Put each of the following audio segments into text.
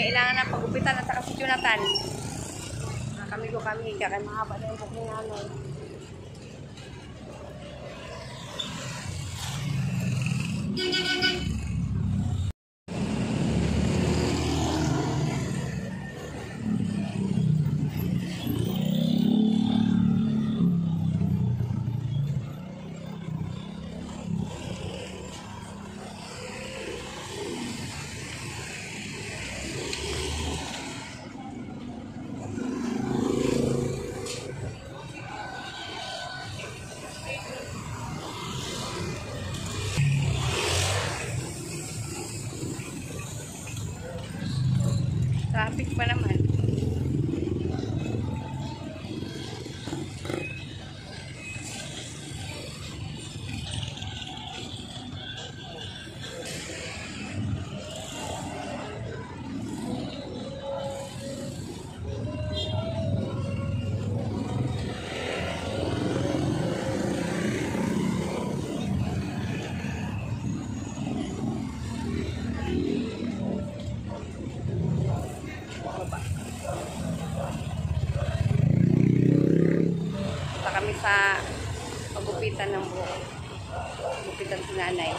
kailangan ng pagupitan at saka si Jonathan. Kami, kaya mahaba na yung buhok ni nanay. Traffic pa naman. Kami sa pagupitan ng buhok. Pagupitan si nanay.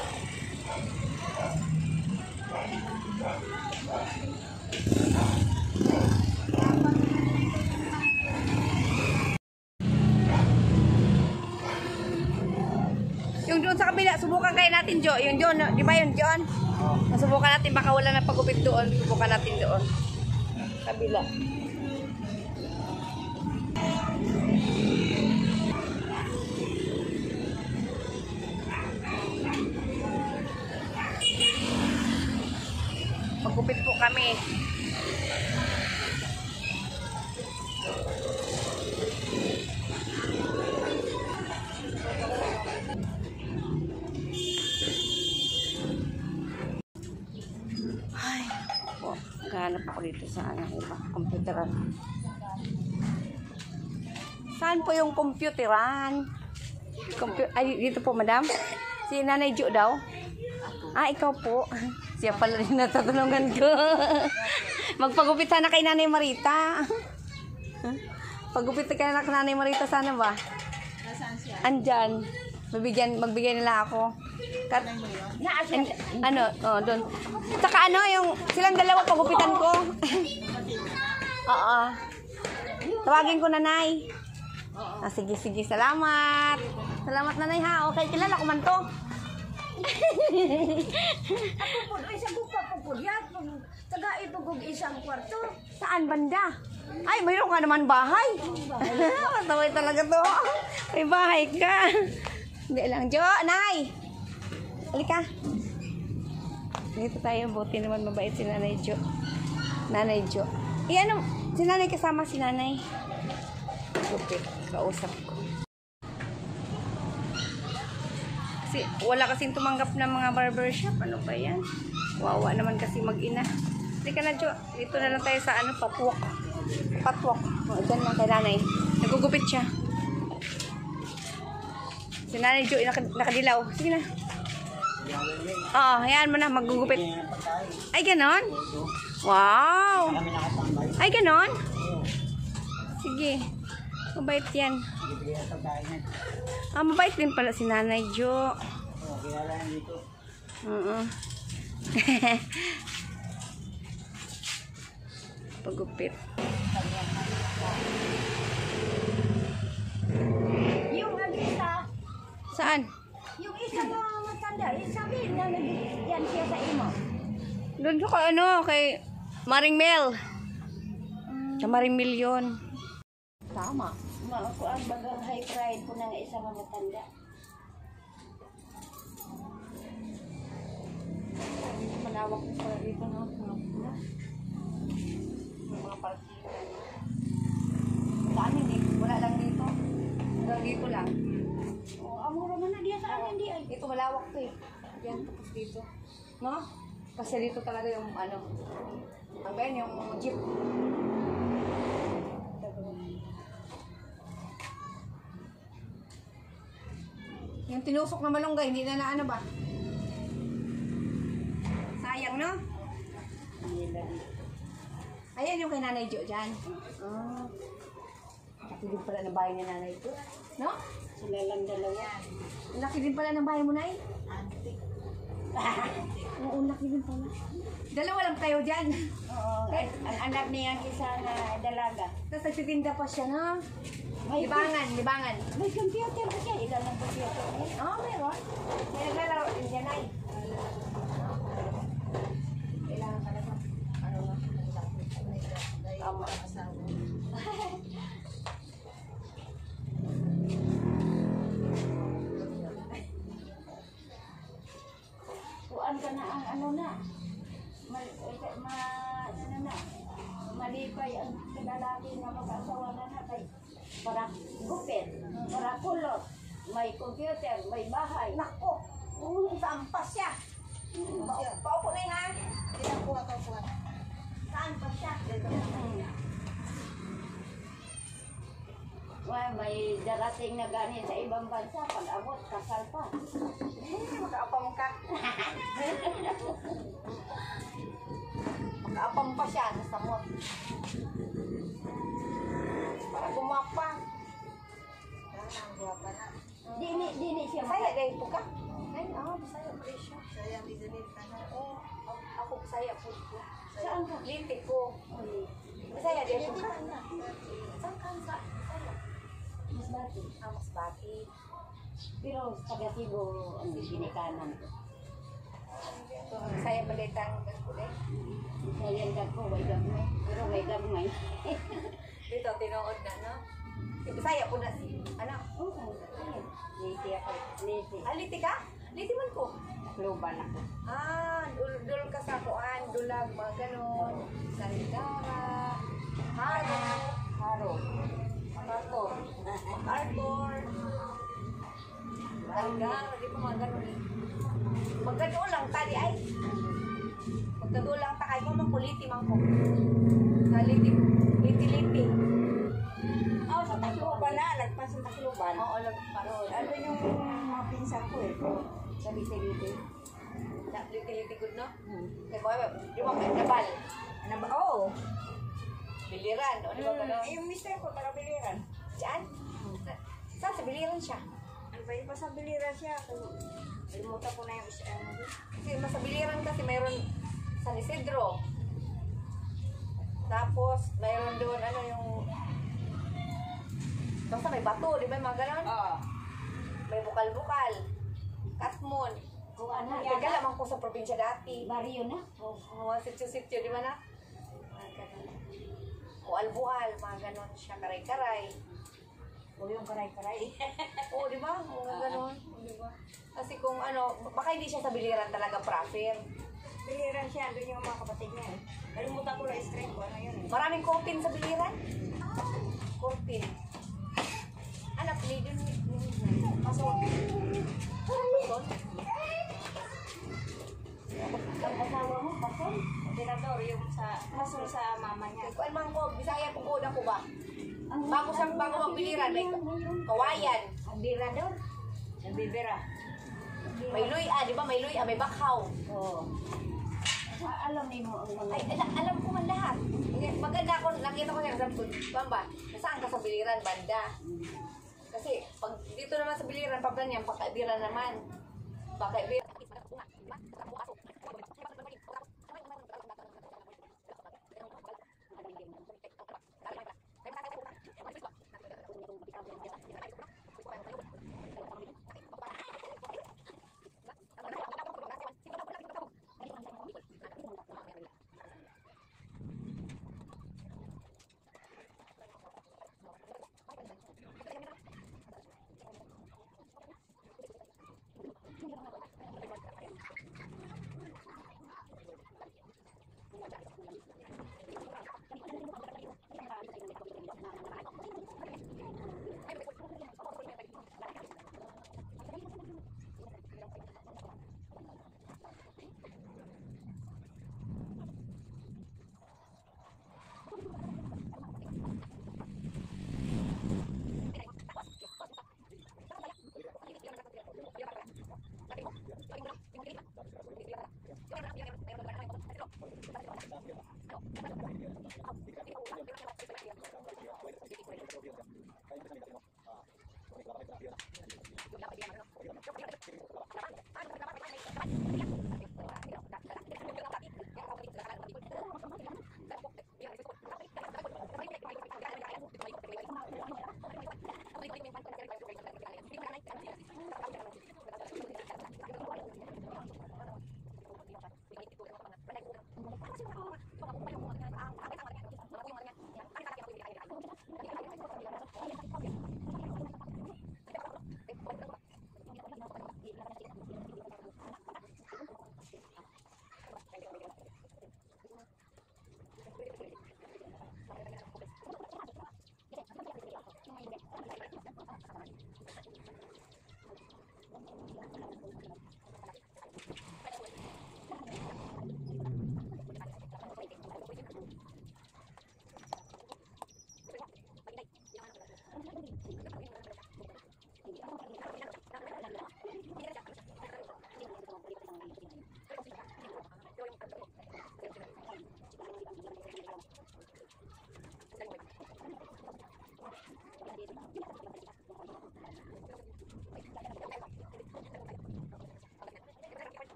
Yung doon sa kabila, subukan kayo natin, Jo. Yung doon, di ba yun, John? Masubukan natin, baka wala na pagupit doon. Subukan natin doon. Kabila. Magupit po kami. Ay, po, naghahanap ako dito sa iba, computeran. Saan po yung computeran? Ay, dito po, madam. Si Nanay Jo daw. Ah, ikaw po. Siya pala rin natatanungan ko. Magpagupit sana kay Nanay Marita. Pagupit ka na kay Nanay Marita sana ba? Nasaan siya? Andyan. Magbigay nila ako. Doon. Saka yung silang dalawa pagupitan ko. Oo. Tawagin ko Nanay. Ah, sige. Salamat. Salamat Nanay ha. Okay, kilala ko man to. Ako po, isa buka po yan. Taga ito kong isang kwarto. Saan banda? Ay, mayroon ka naman bahay. Mataway talaga to. May bahay ka. Hindi lang. Jo, Nay. Halika. Dito tayo. Buti naman mabait si Nanay Jo. Nanay Jo. Si Nanay kasama si Nanay. Gupit. Kausap ko. Kasi wala kasing tumanggap ng mga barbershop. Ano ba yan? Wawa naman kasi mag-ina. Hindi ka na, Jo. Dito na lang tayo sa patwok. O, dyan lang kay Nanay. Nagugupit siya. Si Nanay Jo, nakadilaw. Sige na. Oo, hayaan mo na. Magugupit. Ay, ganon? Wow! Ay, ganon? Sige. Mabait yan. Ah, mabait din pala si Nanay Jo. Pagupit. Yung isa. Saan? Yung isa na matanda. Sabihin na yan siya sa imo. Doon ko kay Maring Mel. Sa Maring Mel yun. Tama. Ako ang bagang high pride po ng isang matanda. Malawak po pala dito, no? Mga partidan. Dami dito. Wala lang dito. Hanggang dito lang. Amuro man na diya sa akin di ay. Ito malawak to eh. Yan, tapos dito. No? Kasi dito talaga yung hanggang yung jeep. Yung tinusok na malunggay, hindi na ba? Sayang, no? Ayan yung kay Nanay Jo dyan. Ah, Laki din pala ng bahay ni Nanay Jo. No? sila lang dalawa. Laki din pala ng bahay mo, Nay. Oo, laki din pala. Dalawa lang kayo dyan. Oo, ang anak niya isa na dalaga. Tapos nagtitinda pa siya, no? May, Libangan. may computer ba siya? Ilan ang computer niya? Oo, meron. May naglalaro din dyan, Nay. Kailangan ka na ba? Ano nga? Tama. Kuan ka na ang ano na. Ano na. Malipay ang lalaki na mag-asawa na kay para gupit, para kulot, may computer, may bahay. Nako! Saan pa siya? Paupo na yun, ha? Saan pa siya? Well, may darating na ganit sa ibang bansa, pag-abot, kasal pa. Makaapam ka. Makaapam pa siya sa samot. Para gumapa. Dini siya Saya dahil po ka. Ay, Bisaya po siya. Saya, Oo, ako Bisaya po. Saan ka? Lintik ko. Bisaya dahil po ka. Saan ka? Bisaya. Masbati. Masbati. Pero taga Cebu ang ginikanan ko. Bisaya balitang gaskulay. Sayan ka ko, way gamay. Pero way gamay. Dito, tinuod na, no? Si Bisaya po na si, ano? Oo, liti ako. Liti. Liti ka? Liti man ko. Kluban ako. Dul ka sa kuan, dulag, mga ganon. Sandara, haro, Haro. MacArthur, Algar, di ba mga ganon eh. Magkado lang tali ay. Magkado lang ta kay ko makuliti man ko. Liti. Oh, sa Tacloban na. Lagpas sa Tacloban. Oo, lagparoon. Ano yung mga pinsan ko eh. Sa Liti-Liti. Liti good, no? Kaya ko, di ba may nabal? Ano ba? Oo. Biliran, o di ba gano'n? Yung mister ko, taga Biliran. Saan? Saan? Sa biliran siya. Ano ba yung pa sa Biliran siya? Limutan ko na yung isa. Kasi mas sa biliran kasi mayroon San Isidro. Tapos, mayroon doon, ano yung... Basta may bato, di ba yung mga gano'n? Oo. May bukal-bukal. Katmon. Kung ano Taga yan. lamang ko sa probinsya dati. Barrio na. Mga sityo-sityo, di ba na? Mga gano'n. O albual, mga gano'n siya, karay-karay. O yung karay-karay. Oo, di ba? Mga gano'n. Di ba? Kasi kung ano, baka hindi siya sa biliran talaga profit. Biliran siya. Doon yung mga kapatid niya eh. Nalimutan ko lang straight ko. Ano yun eh. Maraming kurtin sa biliran. Kurtin. Anak, ni dun. Pasok. Pasok. Ang asawa mo, pasol. Tirador yung sa pasol sa mama niya. Kuan man ko, Bisaya po ko na ko ba? Bago magbiliran, may kawayan. Ang birador. Ang bibira. May luya, di ba? May luya, may bakhaw. Oo. Alam niyo mo ang mga... Ay, alam ko man lahat. Maganda ako, nakita ko siya sa Bamba. Nasaan ka sa biliran, banda? Kasi pag dito naman sa biliran, pagka niyan, pakaibiran naman. Pakaibiran.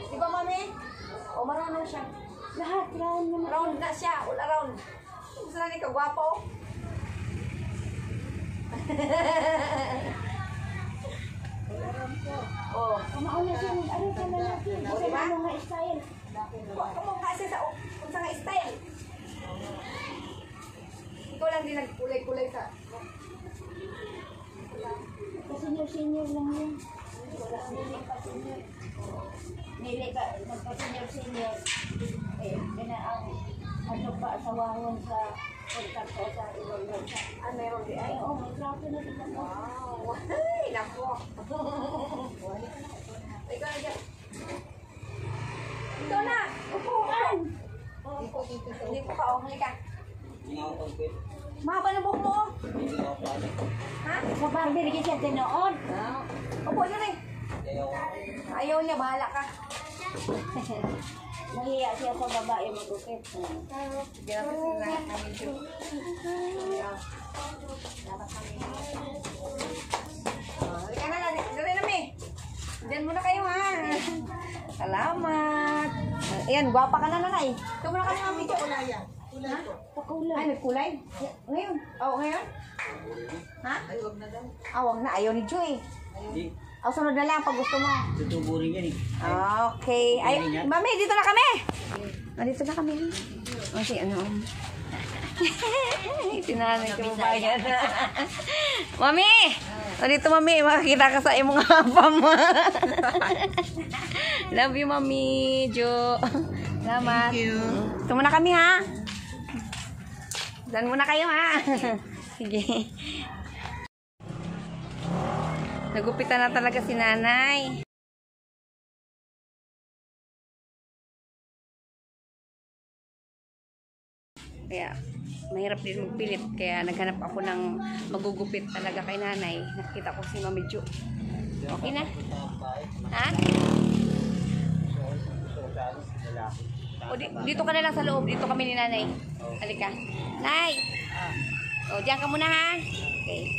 Di ba, mami? O, marunong siya. Lahat, round naman. Round na siya. All around. Gusto na ni kagwapo. Oh. Kumauna siya, ano ka na natin? O, Kasi diba? ano nga style. Kamu kasi sa unsa nga style. Ikaw lang din nagkulay-kulay sa. Kasi senior lang yun. Wala nili pa senior. Nili ka, magpa-senior. Eh, kina ang ano pa, asawawan sa kontakto sa ilong sa. Ah, meron di ay. Ay, oh, may trato na din ako. Wow. Ay, nako. Ikaw na dyan. Ito na. Upuan! Hindi ko ka. Oh, halika. Mahaba na buhok mo. Ha? Sa barber kasi siya tinoon. Upo na rin. Ayaw niya, bahala ka. Nahiya siya sa babae magupit. Sige na kasi na kami dyan. Halika na, dali na mi. Diyan muna kayo ha. Salamat. Ayan, gwapa ka na nanay. Ito muna kami mami. Pakulay. Ay, may kulay. Ngayon. Oo, ngayon. Ha? Ay, wag na daw. Ah, wag na. Ayaw ni Joy. O, sunod na lang pag gusto mo. Tutuburin yan eh. Okay. Ay, mami, dito na kami. Dito na kami. O, si ano. Sinanay ko bayan. Mami! O, dito mami. Makakita ka sa imong hapam mo. Love you, mami. Jo. Salamat. Thank you. Ito muna kami, ha? Dan muna kayo, ha? Sige. Nagupitan na talaga si nanay. Kaya, mahirap din magpilit. Kaya naghanap ako ng magugupit talaga kay nanay. Nakita ko si Mami Jo. Okay na? Ha? O, dito ka na lang sa loob. Dito kami ni nanay. Halika. Nay! O, diyan ka muna ha. Okay.